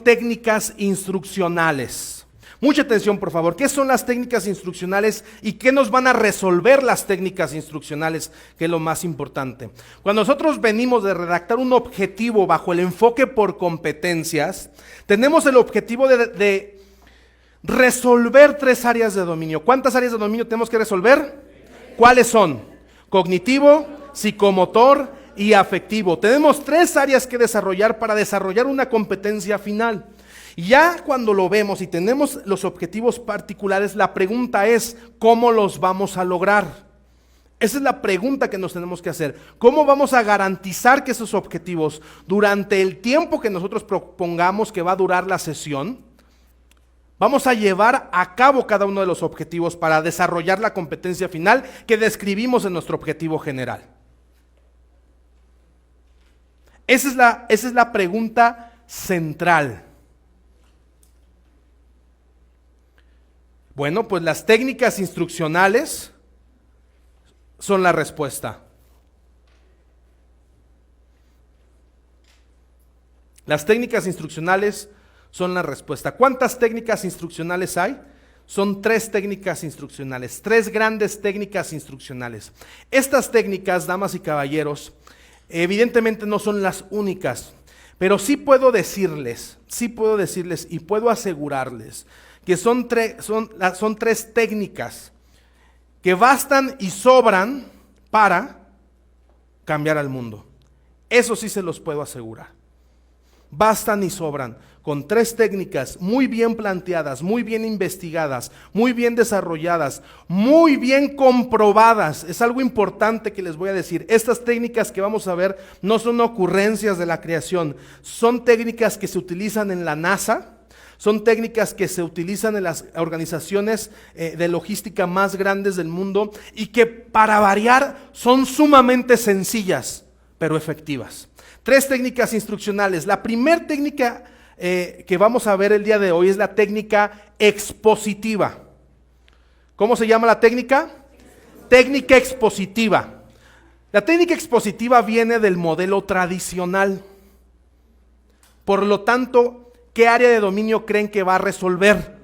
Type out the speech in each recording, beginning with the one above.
técnicas instruccionales. Mucha atención, por favor. ¿Qué son las técnicas instruccionales y qué nos van a resolver las técnicas instruccionales? Que es lo más importante. Cuando nosotros venimos de redactar un objetivo bajo el enfoque por competencias, tenemos el objetivo de resolver 3 áreas de dominio. ¿Cuántas áreas de dominio tenemos que resolver? ¿Cuáles son? Cognitivo, psicomotor y afectivo. Tenemos 3 áreas que desarrollar para desarrollar una competencia final. Ya cuando lo vemos y tenemos los objetivos particulares, la pregunta es, ¿cómo los vamos a lograr? Esa es la pregunta que nos tenemos que hacer. ¿Cómo vamos a garantizar que esos objetivos, durante el tiempo que nosotros propongamos que va a durar la sesión, vamos a llevar a cabo cada uno de los objetivos para desarrollar la competencia final que describimos en nuestro objetivo general? Esa es la pregunta central. Bueno, pues las técnicas instruccionales son la respuesta. Las técnicas instruccionales son la respuesta. ¿Cuántas técnicas instruccionales hay? Son 3 técnicas instruccionales, 3 grandes técnicas instruccionales. Estas técnicas, damas y caballeros, evidentemente no son las únicas, pero sí puedo decirles y puedo asegurarles que son 3 técnicas que bastan y sobran para cambiar al mundo. Eso sí se los puedo asegurar. Bastan y sobran con 3 técnicas muy bien planteadas, muy bien investigadas, muy bien desarrolladas, muy bien comprobadas. Es algo importante que les voy a decir. Estas técnicas que vamos a ver no son ocurrencias de la creación, son técnicas que se utilizan en la NASA. Son técnicas que se utilizan en las organizaciones de logística más grandes del mundo y que, para variar, son sumamente sencillas, pero efectivas. 3 técnicas instruccionales. La primera técnica que vamos a ver el día de hoy es la técnica expositiva. ¿Cómo se llama la técnica? Técnica expositiva. La técnica expositiva viene del modelo tradicional. Por lo tanto, ¿qué área de dominio creen que va a resolver?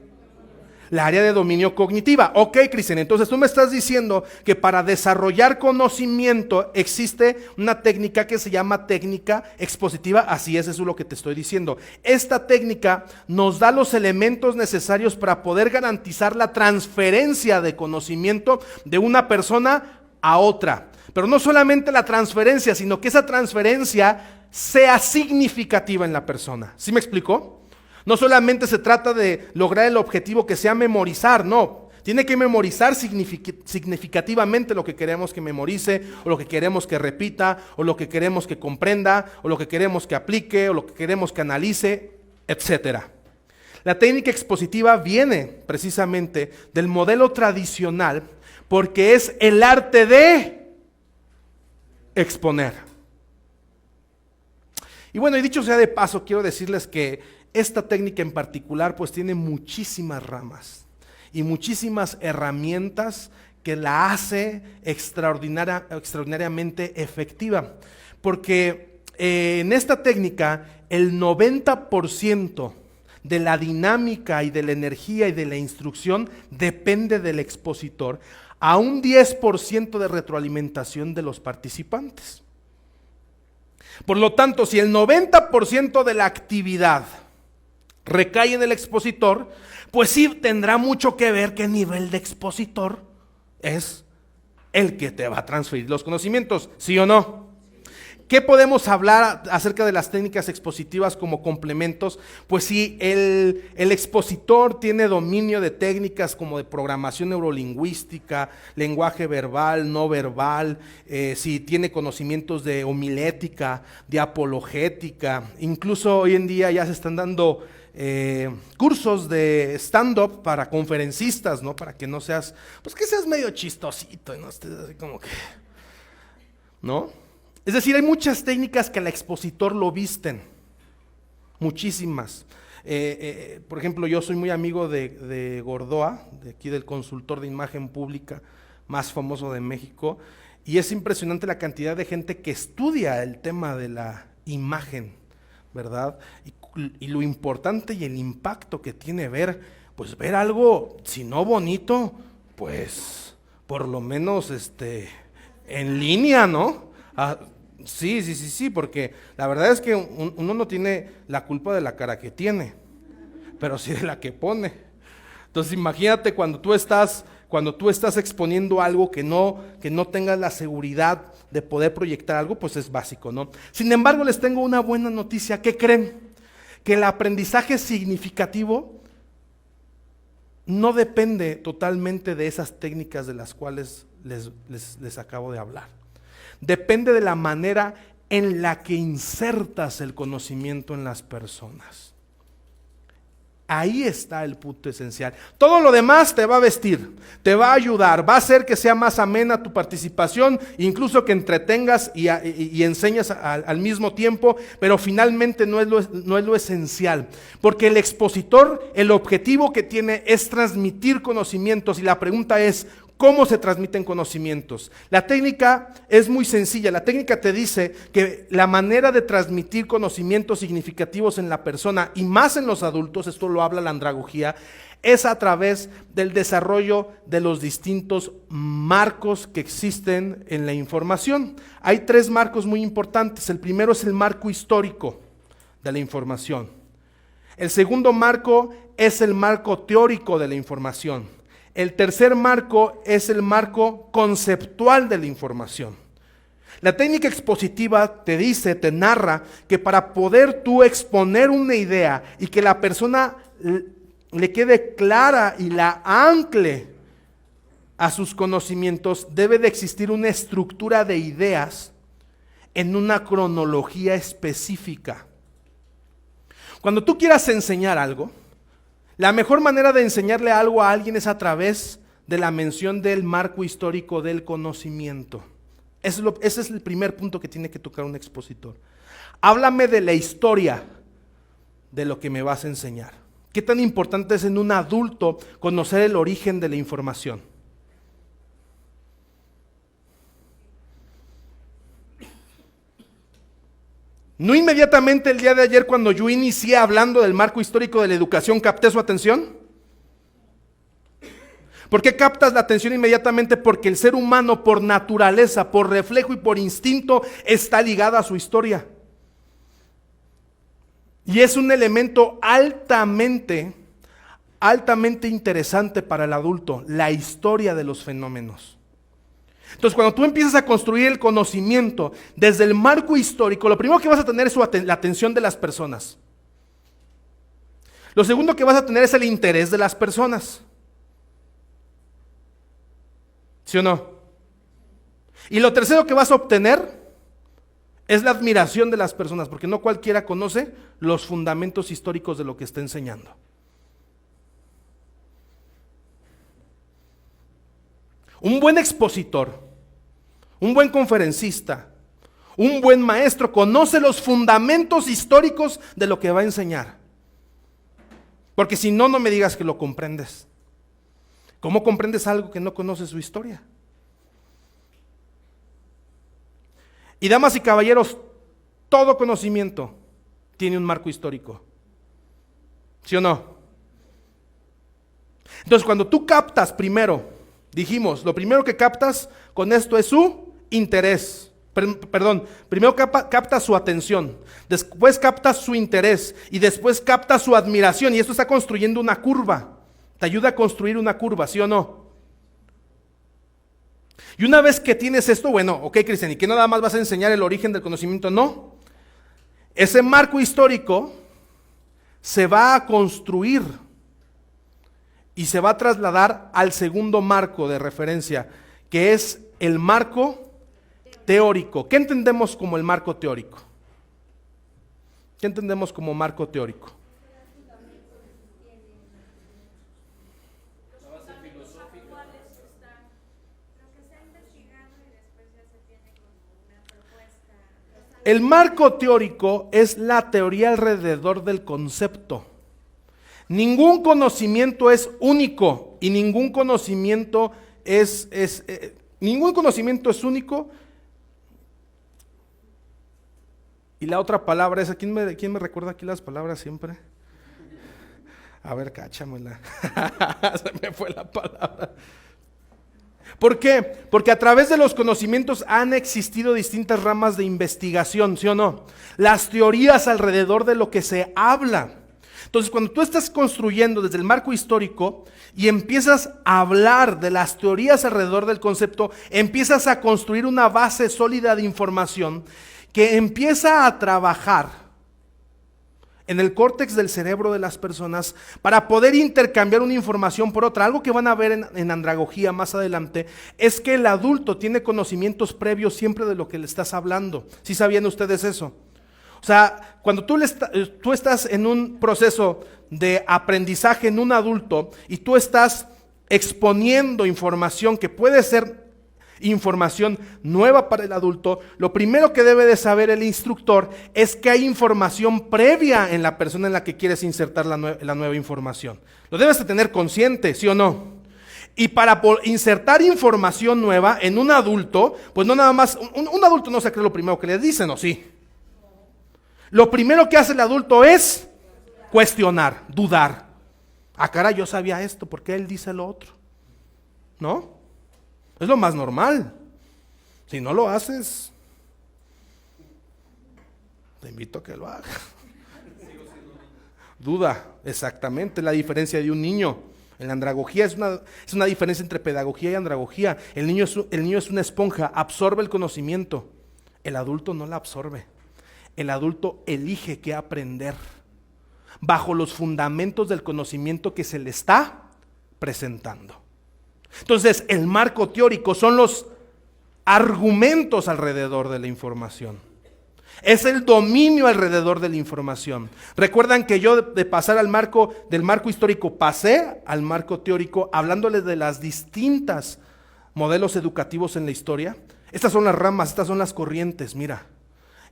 La área de dominio cognitiva. Ok, Cristian, entonces tú me estás diciendo que para desarrollar conocimiento existe una técnica que se llama técnica expositiva. Así es, eso es lo que te estoy diciendo. Esta técnica nos da los elementos necesarios para poder garantizar la transferencia de conocimiento de una persona a otra. Pero no solamente la transferencia, sino que esa transferencia sea significativa en la persona. ¿Sí me explicó? No solamente se trata de lograr el objetivo que sea memorizar, no. Tiene que memorizar significativamente lo que queremos que memorice, o lo que queremos que repita, o lo que queremos que comprenda, o lo que queremos que aplique, o lo que queremos que analice, etc. La técnica expositiva viene precisamente del modelo tradicional porque es el arte de exponer. Y bueno, y dicho sea de paso, quiero decirles que esta técnica en particular pues tiene muchísimas ramas y muchísimas herramientas que la hace extraordinariamente efectiva. Porque en esta técnica el 90% de la dinámica y de la energía y de la instrucción depende del expositor, a un 10% de retroalimentación de los participantes. Por lo tanto, si el 90% de la actividad recae en el expositor, pues sí tendrá mucho que ver qué nivel de expositor es el que te va a transferir los conocimientos, ¿sí o no? ¿Qué podemos hablar acerca de las técnicas expositivas como complementos? Pues si el expositor tiene dominio de técnicas como de programación neurolingüística, lenguaje verbal, no verbal, si tiene conocimientos de homilética, de apologética, incluso hoy en día ya se están dando cursos de stand-up para conferencistas, ¿no? Para que no seas, pues que seas medio chistosito y no estés así como que, ¿no? Es decir, hay muchas técnicas que al expositor lo visten, muchísimas. Por ejemplo, yo soy muy amigo de Gordoa, de aquí del consultor de imagen pública más famoso de México, y es impresionante la cantidad de gente que estudia el tema de la imagen, ¿verdad? Y y lo importante y el impacto que tiene ver algo, si no bonito, pues por lo menos en línea, ¿no? Sí, porque la verdad es que uno no tiene la culpa de la cara que tiene, pero sí de la que pone. Entonces imagínate cuando tú estás exponiendo algo que no tengas la seguridad de poder proyectar algo, pues es básico, ¿no? Sin embargo, les tengo una buena noticia. ¿Qué creen? Que el aprendizaje significativo no depende totalmente de esas técnicas de las cuales les acabo de hablar. Depende de la manera en la que insertas el conocimiento en las personas. Ahí está el punto esencial. Todo lo demás te va a vestir, te va a ayudar, va a hacer que sea más amena tu participación, incluso que entretengas y enseñas al mismo tiempo, pero finalmente no es lo esencial. Porque el expositor, el objetivo que tiene es transmitir conocimientos, y la pregunta es, ¿cómo se transmiten conocimientos? La técnica es muy sencilla. La técnica te dice que la manera de transmitir conocimientos significativos en la persona, y más en los adultos, esto lo habla la andragogía, es a través del desarrollo de los distintos marcos que existen en la información. Hay 3 marcos muy importantes. El primero es el marco histórico de la información. El segundo marco es el marco teórico de la información. El tercer marco es el marco conceptual de la información. La técnica expositiva te dice, te narra que para poder tú exponer una idea y que la persona le quede clara y la ancle a sus conocimientos, debe de existir una estructura de ideas en una cronología específica. Cuando tú quieras enseñar algo, la mejor manera de enseñarle algo a alguien es a través de la mención del marco histórico del conocimiento. Ese es el primer punto que tiene que tocar un expositor. Háblame de la historia de lo que me vas a enseñar. ¿Qué tan importante es en un adulto conocer el origen de la información? ¿No inmediatamente el día de ayer, cuando yo inicié hablando del marco histórico de la educación, capté su atención? ¿Por qué captas la atención inmediatamente? Porque el ser humano, por naturaleza, por reflejo y por instinto, está ligado a su historia. Y es un elemento altamente interesante para el adulto, la historia de los fenómenos. Entonces, cuando tú empiezas a construir el conocimiento desde el marco histórico, lo primero que vas a tener es la atención de las personas. Lo segundo que vas a tener es el interés de las personas. ¿Sí o no? Y lo tercero que vas a obtener es la admiración de las personas, porque no cualquiera conoce los fundamentos históricos de lo que está enseñando. Un buen expositor, un buen conferencista, un buen maestro conoce los fundamentos históricos de lo que va a enseñar. Porque si no, no me digas que lo comprendes. ¿Cómo comprendes algo que no conoces su historia? Y damas y caballeros, todo conocimiento tiene un marco histórico. ¿Sí o no? Entonces, cuando tú captas primero, dijimos, lo primero que captas con esto es su interés. Primero captas su atención, después captas su interés y después captas su admiración, y esto está construyendo una curva. Te ayuda a construir una curva, ¿sí o no? Y una vez que tienes esto, bueno, ok, Cristian, ¿y qué nada más vas a enseñar el origen del conocimiento? No. Ese marco histórico se va a construir y se va a trasladar al segundo marco de referencia, que es el marco teórico. ¿Qué entendemos como el marco teórico? ¿Qué entendemos como marco teórico? El marco teórico es la teoría alrededor del concepto. Ningún conocimiento es único y ningún conocimiento es único Y la otra palabra esa, ¿quién me recuerda aquí las palabras siempre? A ver, cáchamela. Se me fue la palabra. ¿Por qué? Porque a través de los conocimientos han existido distintas ramas de investigación, ¿sí o no? Las teorías alrededor de lo que se habla. Entonces, cuando tú estás construyendo desde el marco histórico y empiezas a hablar de las teorías alrededor del concepto, empiezas a construir una base sólida de información que empieza a trabajar en el córtex del cerebro de las personas para poder intercambiar una información por otra. Algo que van a ver en andragogía más adelante es que el adulto tiene conocimientos previos siempre de lo que le estás hablando. ¿Sí sabían ustedes eso? O sea, cuando tú estás en un proceso de aprendizaje en un adulto y tú estás exponiendo información que puede ser información nueva para el adulto, lo primero que debe de saber el instructor es que hay información previa en la persona en la que quieres insertar la nueva información. Lo debes de tener consciente, ¿sí o no? Y para insertar información nueva en un adulto, pues no nada más, un adulto no se cree lo primero que le dicen, ¿o sí? Lo primero que hace el adulto es cuestionar, dudar. Ah, caray, yo sabía esto, ¿por qué él dice lo otro? ¿No? Es lo más normal. Si no lo haces, te invito a que lo hagas. Duda, exactamente, la diferencia de un niño. En la andragogía es una diferencia entre pedagogía y andragogía. El niño es una esponja, absorbe el conocimiento. El adulto no la absorbe. El adulto elige qué aprender bajo los fundamentos del conocimiento que se le está presentando. Entonces, el marco teórico son los argumentos alrededor de la información. Es el dominio alrededor de la información. Recuerdan que yo de pasar del marco histórico pasé al marco teórico hablándoles de las distintas modelos educativos en la historia. Estas son las ramas, estas son las corrientes, mira.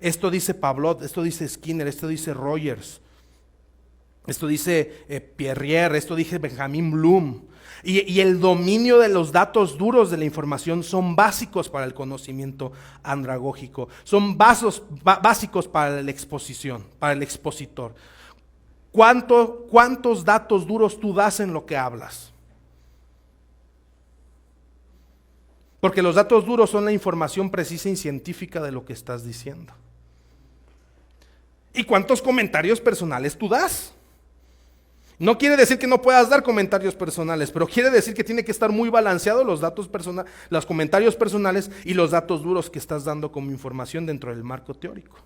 Esto dice Pavlov, esto dice Skinner, esto dice Rogers, esto dice Pierrier, esto dice Benjamin Bloom. Y el dominio de los datos duros de la información son básicos para el conocimiento andragógico, son básicos para la exposición, para el expositor. ¿Cuántos datos duros tú das en lo que hablas? Porque los datos duros son la información precisa y científica de lo que estás diciendo. ¿Y cuántos comentarios personales tú das? No quiere decir que no puedas dar comentarios personales, pero quiere decir que tiene que estar muy balanceado los comentarios personales y los datos duros que estás dando como información dentro del marco teórico.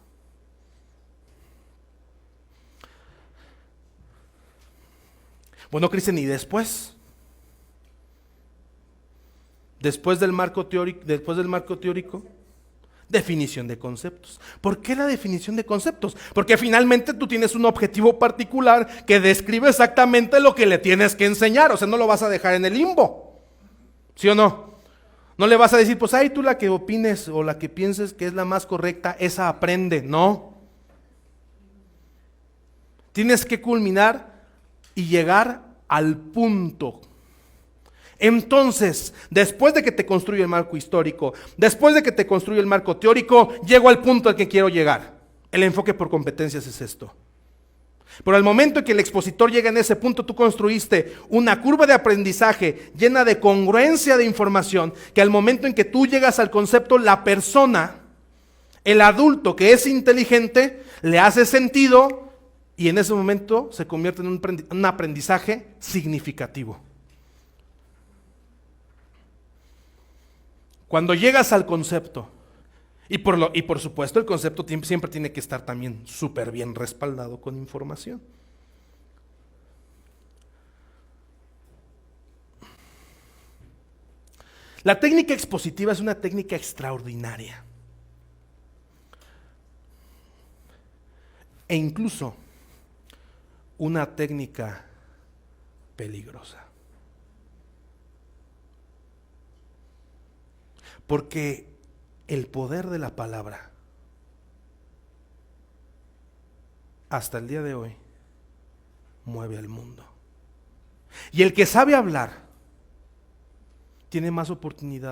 Bueno, Cristian, ¿y después? Después del marco teórico, definición de conceptos. ¿Por qué la definición de conceptos? Porque finalmente tú tienes un objetivo particular que describe exactamente lo que le tienes que enseñar. O sea, no lo vas a dejar en el limbo. ¿Sí o no? No le vas a decir, pues ahí tú la que opines o la que pienses que es la más correcta, esa aprende. No. Tienes que culminar y llegar al punto. Entonces, después de que te construye el marco histórico, después de que te construye el marco teórico, llego al punto al que quiero llegar. El enfoque por competencias es esto. Pero al momento en que el expositor llega en ese punto, tú construiste una curva de aprendizaje llena de congruencia de información, que al momento en que tú llegas al concepto, la persona, el adulto que es inteligente, le hace sentido y en ese momento se convierte en un aprendizaje significativo. Cuando llegas al concepto, y por supuesto el concepto siempre tiene que estar también súper bien respaldado con información. La técnica expositiva es una técnica extraordinaria. E incluso una técnica peligrosa. Porque el poder de la palabra, hasta el día de hoy, mueve al mundo. Y el que sabe hablar, tiene más oportunidades.